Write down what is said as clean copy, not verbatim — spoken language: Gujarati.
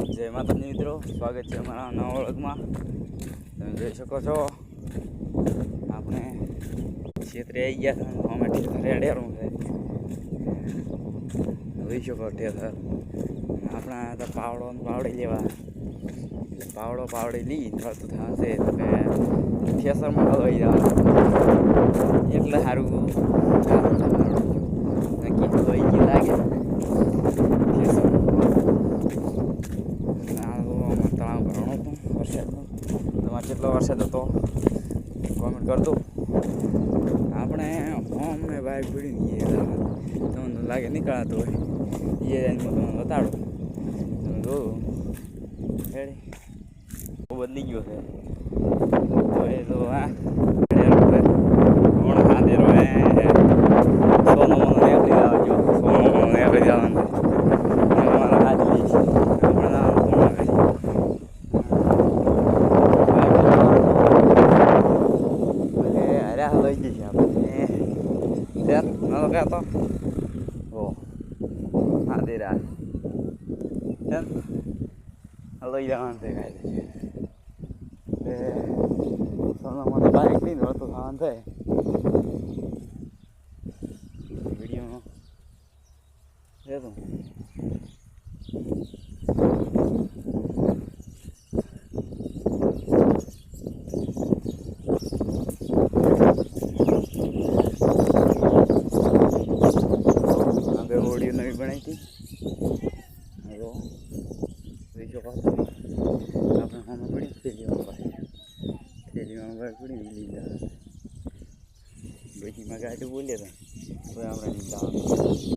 જય માતાજી મિત્રો, સ્વાગત છે અમારા નવા વ્લોગમાં. તમે જોઈ શકો છો આપણે ક્ષેત્રે આવી ગયા હતા. અમે ઠેસર રેડેરું છે, જોઈ શકો ઠેસર. આપણે તો પાવડી લેવા, એટલે પાવડી લઈ થતું થશે તો કે ઠેસરમાં હલવાઈ જવાનું એટલે સારું નક્કી હલવાઈ ગયું લાગે. તળાવ ભરણો હતો વરસાદનો. તમારે કેટલો વરસાદ હતો કોમેન્ટ કરતો. આપણે હોમને બાઇક પીડી તમને લાગે નીકળાતો હોય એ તમને બતાડો. તમે જોયું રેડી બદલી ગયો છે તો એ તો હા હમણાં ખાધેલો સોનો મોનો નીકળી જવા જો સોનો મોનો નીકળી જવાનું અમારા હાથ લઈશ લઈ જઈશ આપણે નતો કહેતો ઓ હા દે રાત લઈ જવાનું છે કાંઈ સોનામાં તો બાઇક લઈને વળતો થવાનું થાય વિડીયોમાં રહેતું. ઓડિયો નવી બનાવી હતી જોઈ શકો આપણે આમાં પડી થેલીમાં પડી લીધા બેટીમાં ગાડી બોલીએ તો આપણે લીધા.